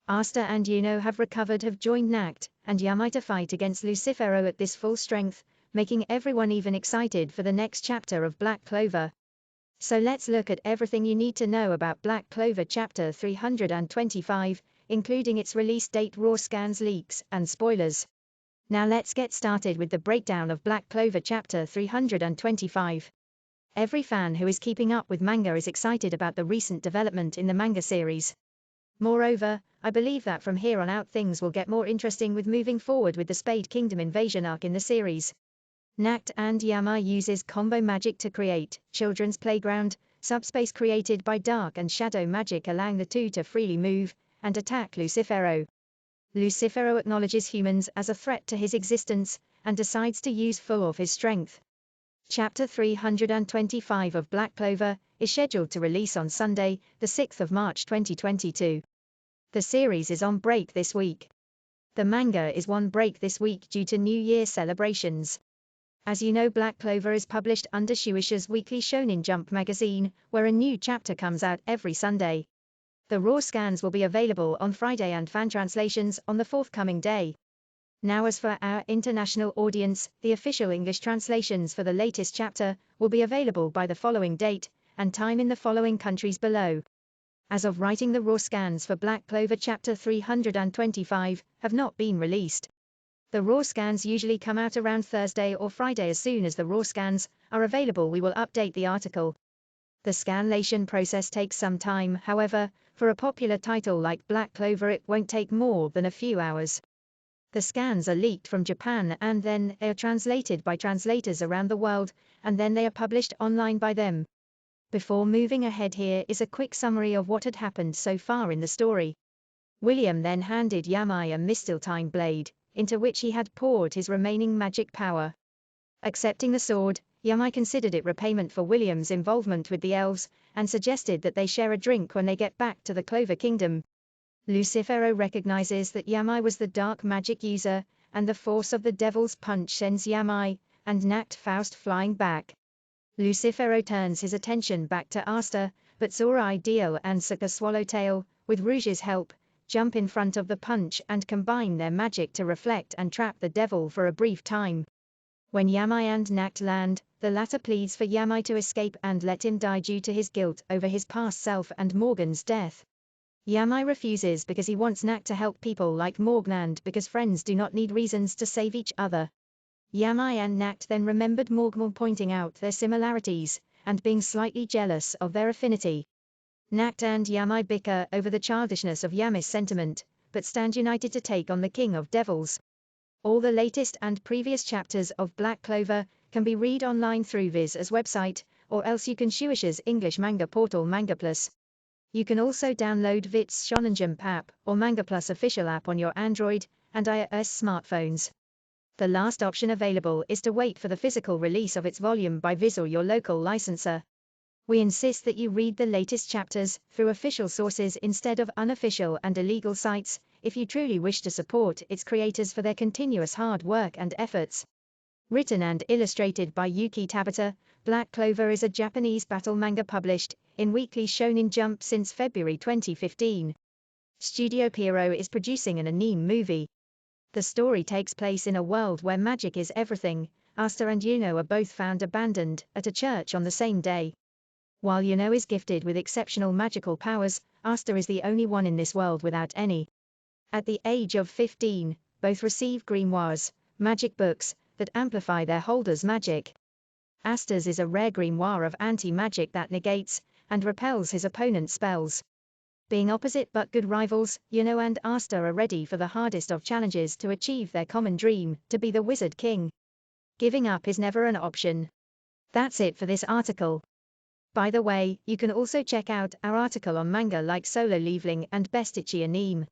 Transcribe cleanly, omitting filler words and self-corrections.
Asta and Yuno have joined Nact and Yamai to fight against Lucifero at this full strength, making everyone even excited for the next chapter of Black Clover. So let's look at everything you need to know about Black Clover Chapter 325, including its release date, raw scans, leaks, and spoilers. Now let's get started with the breakdown of Black Clover Chapter 325. Every fan who is keeping up with manga is excited about the recent development in the manga series. Moreover, I believe that from here on out things will get more interesting with moving forward with the Spade Kingdom invasion arc in the series. Nact and Yamai uses combo magic to create Children's Playground, subspace created by dark and shadow magic, allowing the two to freely move and attack Lucifero. Lucifero acknowledges humans as a threat to his existence and decides to use full of his strength. Chapter 325 of Black Clover is scheduled to release on Sunday, the 6th of March 2022. The series is on break this week. The manga is on break this week due to New Year celebrations. As you know, Black Clover is published under Shueisha's weekly Shonen Jump magazine, where a new chapter comes out every Sunday. The raw scans will be available on Friday and fan translations on the forthcoming day. Now, as for our international audience, the official English translations for the latest chapter will be available by the following date and time in the following countries below. As of writing, the raw scans for Black Clover Chapter 325 have not been released. The raw scans usually come out around Thursday or Friday. As soon as the raw scans are available, we will update the article. The scanlation process takes some time, however, for a popular title like Black Clover it won't take more than a few hours. The scans are leaked from Japan and then they are translated by translators around the world, and then they are published online by them. Before moving ahead, here is a quick summary of what had happened so far in the story. William then handed Yamai a Mistletoe blade, into which he had poured his remaining magic power. Accepting the sword, Yamai considered it repayment for William's involvement with the elves, and suggested that they share a drink when they get back to the Clover Kingdom. Lucifero recognizes that Yamai was the dark magic user, and the force of the Devil's Punch sends Yamai and Nact Faust flying back. Lucifero turns his attention back to Asta, but Zora Ideal and Saka Swallowtail, with Rouge's help, jump in front of the punch and combine their magic to reflect and trap the devil for a brief time. When Yamai and Nact land, the latter pleads for Yamai to escape and let him die due to his guilt over his past self and Morgan's death. Yamai refuses because he wants Nact to help people like Morgan, and because friends do not need reasons to save each other. Yamai and Nact then remembered Morgan, pointing out their similarities and being slightly jealous of their affinity. Nact and Yamai bicker over the childishness of Yami's sentiment, but stand united to take on the King of Devils. All the latest and previous chapters of Black Clover can be read online through Viz's website, or else you can Shueisha's English manga portal Manga Plus. You can also download Viz's Shonen Jump app or Manga Plus official app on your Android and iOS smartphones. The last option available is to wait for the physical release of its volume by Viz or your local licensor. We insist that you read the latest chapters through official sources instead of unofficial and illegal sites, if you truly wish to support its creators for their continuous hard work and efforts. Written and illustrated by Yuki Tabata, Black Clover is a Japanese battle manga published in Weekly Shonen Jump since February 2015. Studio Pierrot is producing an anime movie. The story takes place in a world where magic is everything. Asta and Yuno are both found abandoned at a church on the same day. While Yuno is gifted with exceptional magical powers, Asta is the only one in this world without any. At the age of 15, both receive grimoires, magic books, that amplify their holder's magic. Asta's is a rare grimoire of anti-magic that negates and repels his opponent's spells. Being opposite but good rivals, Yuno and Asta are ready for the hardest of challenges to achieve their common dream, to be the Wizard King. Giving up is never an option. That's it for this article. By the way, you can also check out our article on manga like Solo Leveling and Best Ichi Anime.